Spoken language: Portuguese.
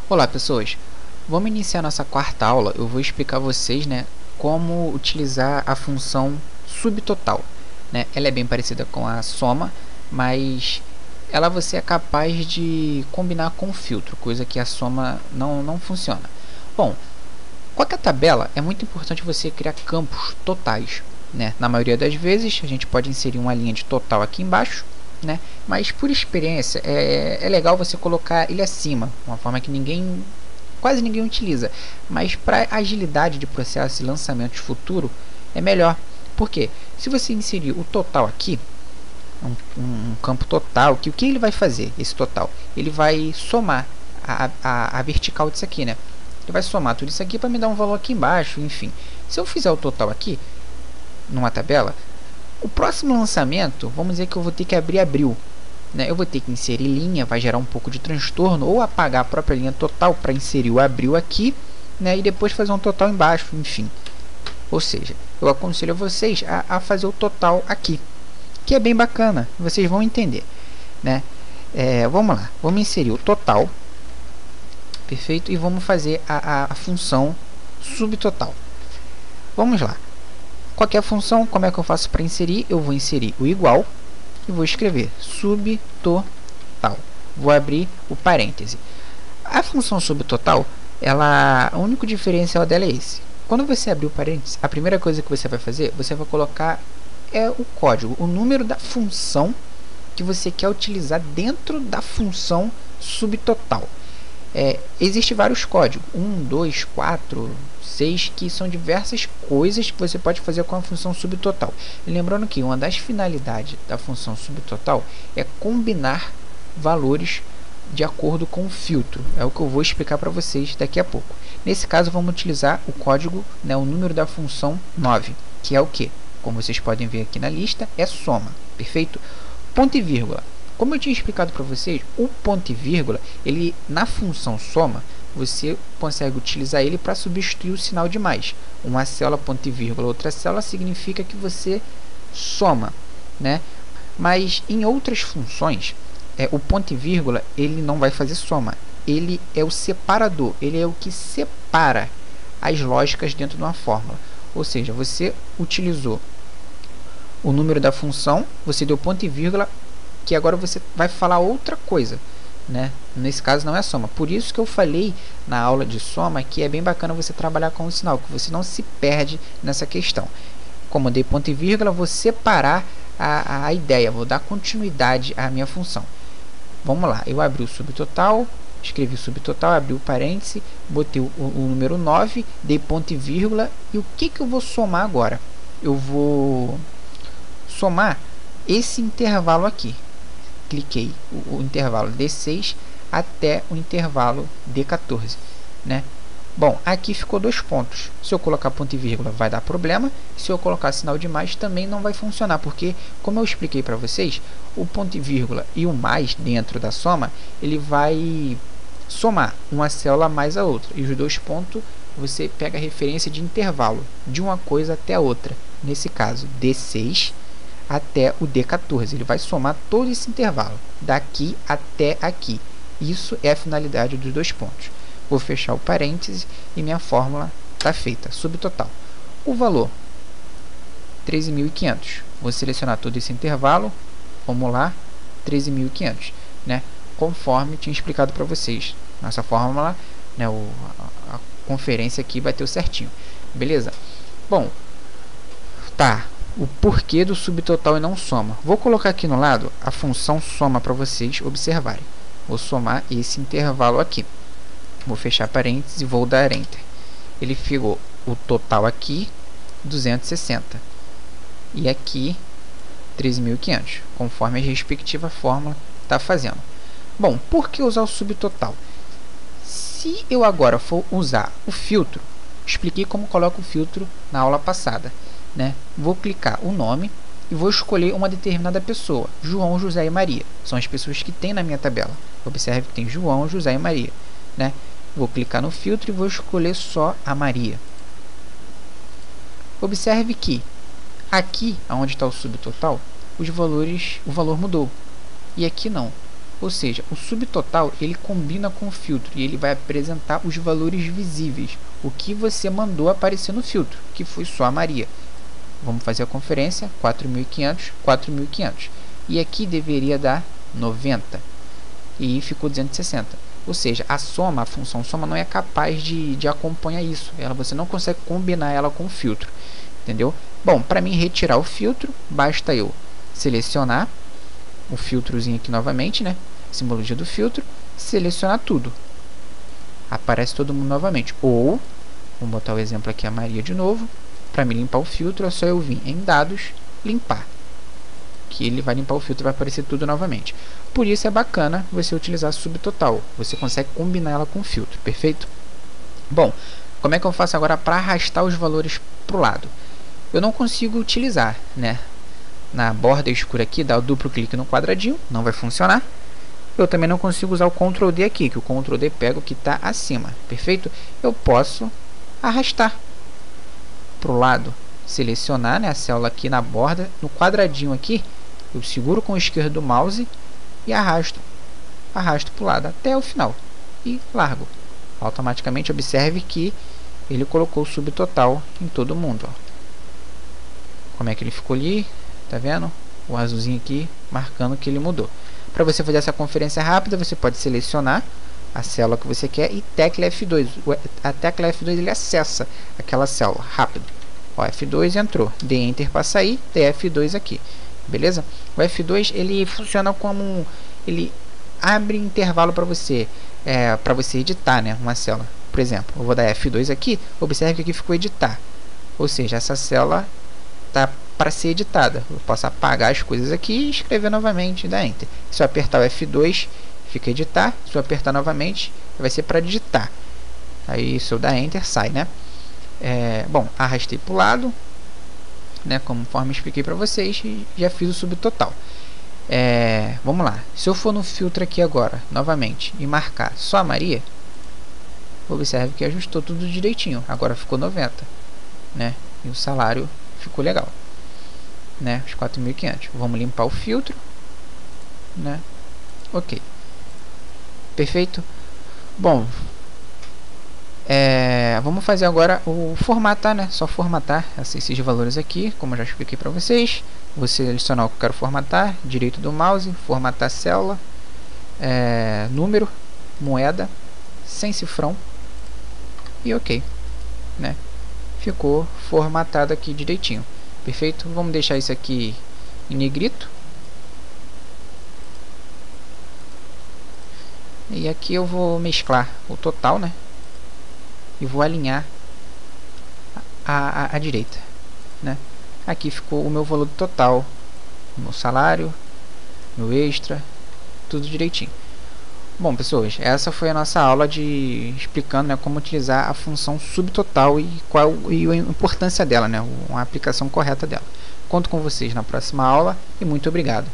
Olá pessoas, vamos iniciar nossa quarta aula. Eu vou explicar a vocês, como utilizar a função subtotal, Ela é bem parecida com a soma, mas ela você é capaz de combinar com o filtro, coisa que a soma não funciona. Bom, qualquer tabela é muito importante você criar campos totais, Na maioria das vezes a gente pode inserir uma linha de total aqui embaixo, mas por experiência é legal você colocar ele acima, uma forma que quase ninguém utiliza, mas para agilidade de processo e lançamentos futuro é melhor. Porque se você inserir o total aqui, um campo total, o que ele vai fazer, esse total? Ele vai somar a vertical disso aqui, Ele vai somar tudo isso aqui para me dar um valor aqui embaixo, enfim. Se eu fizer o total aqui, numa tabela, o próximo lançamento, vamos dizer que eu vou ter que abrir abril, Eu vou ter que inserir linha, vai gerar um pouco de transtorno, ou apagar a própria linha total para inserir o abril aqui, E depois fazer um total embaixo, enfim. Ou seja, eu aconselho a vocês a fazer o total aqui, que é bem bacana, vocês vão entender, vamos lá, vamos inserir o total, perfeito, e vamos fazer a função subtotal. Vamos lá. Qualquer função, como é que eu faço para inserir? Eu vou inserir o igual e vou escrever subtotal. Vou abrir o parêntese. A função subtotal, o único diferencial dela é esse. Quando você abrir o parêntese, a primeira coisa que você vai fazer, você vai colocar o código, o número da função que você quer utilizar dentro da função subtotal. Existem vários códigos, 1, 2, 4, 6, que são diversas coisas que você pode fazer com a função subtotal. E lembrando que uma das finalidades da função subtotal é combinar valores de acordo com o filtro. É o que eu vou explicar para vocês daqui a pouco. Nesse caso, vamos utilizar o código, o número da função 9, que é o que? Como vocês podem ver aqui na lista, é soma, perfeito? Ponto e vírgula. Como eu tinha explicado para vocês, o ponto e vírgula, ele na função soma, você consegue utilizar ele para substituir o sinal de mais. Uma célula, ponto e vírgula, outra célula, significa que você soma, Mas em outras funções, o ponto e vírgula, ele não vai fazer soma. Ele é o separador, ele é o que separa as lógicas dentro de uma fórmula. Ou seja, você utilizou o número da função, você deu ponto e vírgula, que agora você vai falar outra coisa, Nesse caso não é soma. Por isso que eu falei na aula de soma que é bem bacana você trabalhar com o sinal, que você não se perde nessa questão. Como eu dei ponto e vírgula, vou separar a ideia, vou dar continuidade à minha função. Vamos lá, eu abri o subtotal, escrevi subtotal, abri o parêntese, botei o número 9, dei ponto e vírgula, e o que eu vou somar agora? Eu vou somar esse intervalo aqui. Cliquei o intervalo D6 até o intervalo D14, Bom, aqui ficou 2 pontos. Se eu colocar ponto e vírgula vai dar problema. Se eu colocar sinal de mais também não vai funcionar, porque como eu expliquei para vocês, o ponto e vírgula e o mais dentro da soma, ele vai somar uma célula mais a outra. E os 2 pontos você pega a referência de intervalo de uma coisa até a outra. Nesse caso, D6 até o D14, ele vai somar todo esse intervalo, daqui até aqui. Isso é a finalidade dos 2 pontos. Vou fechar o parêntese e minha fórmula está feita, subtotal. O valor, 13.500. Vou selecionar todo esse intervalo, vamos lá, 13.500, Conforme tinha explicado para vocês. Nossa fórmula, a conferência aqui bateu certinho, beleza? Bom, tá. O porquê do subtotal e não soma. Vou colocar aqui no lado a função soma para vocês observarem. Vou somar esse intervalo aqui. Vou fechar parênteses e vou dar Enter. Ele ficou o total aqui, 260. E aqui, 13.500, conforme a respectiva fórmula está fazendo. Bom, por que usar o subtotal? Se eu agora for usar o filtro, expliquei como coloco o filtro na aula passada. Vou clicar o nome e vou escolher uma determinada pessoa, João, José e Maria. São as pessoas que tem na minha tabela. Observe que tem João, José e Maria, Vou clicar no filtro e vou escolher só a Maria. Observe que aqui, onde está o subtotal, o valor mudou. E aqui não. Ou seja, o subtotal ele combina com o filtro e ele vai apresentar os valores visíveis, o que você mandou aparecer no filtro, que foi só a Maria. Vamos fazer a conferência, 4.500, 4.500. E aqui deveria dar 90. E ficou 260. Ou seja, a soma, a função soma não é capaz de acompanhar isso. Você não consegue combinar ela com o filtro. Entendeu? Bom, para mim retirar o filtro, basta eu selecionar o filtrozinho aqui novamente, né? Simbologia do filtro, selecionar tudo. Aparece todo mundo novamente. Ou, vamos botar o exemplo aqui, a Maria de novo. Para me limpar o filtro, é só eu vir em dados, limpar. Que ele vai limpar o filtro e vai aparecer tudo novamente. Por isso é bacana você utilizar subtotal. Você consegue combinar ela com o filtro, perfeito? Bom, como é que eu faço agora para arrastar os valores para o lado? Eu não consigo utilizar, né? Na borda escura aqui, dá o duplo clique no quadradinho, não vai funcionar. Eu também não consigo usar o Ctrl D aqui, que o Ctrl D pega o que está acima, perfeito? Eu posso arrastar para o lado, selecionar, né, a célula aqui na borda, no quadradinho aqui, eu seguro com o esquerdo do mouse e arrasto para o lado até o final e largo. Automaticamente observe que ele colocou o subtotal em todo mundo. Ó. Como é que ele ficou ali? Tá vendo? O azulzinho aqui marcando que ele mudou. Para você fazer essa conferência rápida, você pode selecionar a célula que você quer e tecla F2. A tecla F2 ele acessa aquela célula rápido. Ó, F2 entrou, dê Enter para sair, dê F2 aqui. Beleza? O F2 ele funciona como ele abre intervalo para você editar, né, uma célula. Por exemplo, eu vou dar F2 aqui, observe que aqui ficou editar. Ou seja, essa célula tá para ser editada. Eu posso apagar as coisas aqui e escrever novamente e dar Enter. Se eu apertar o F2, fica editar. Se eu apertar novamente, vai ser para digitar. Aí se eu dar Enter, sai, né? Bom, arrastei para o lado, né, conforme expliquei para vocês, e já fiz o subtotal. Vamos lá. Se eu for no filtro aqui agora, novamente, e marcar só a Maria, observe que ajustou tudo direitinho. Agora ficou 90, né? E o salário ficou legal, né? Os 4.500. Vamos limpar o filtro, né? Ok. Perfeito. Bom, vamos fazer agora o formatar, né? Só formatar esses valores aqui, como eu já expliquei para vocês. Vou selecionar o que eu quero formatar, direito do mouse, formatar célula, número, moeda, sem cifrão e ok, né? Ficou formatado aqui direitinho, perfeito? Vamos deixar isso aqui em negrito. E aqui eu vou mesclar o total, né? E vou alinhar à direita, né? Aqui ficou o meu valor total, meu salário, meu extra, tudo direitinho. Bom, pessoas, essa foi a nossa aula explicando, né, como utilizar a função subtotal e a importância dela, né, uma aplicação correta dela. Conto com vocês na próxima aula e muito obrigado.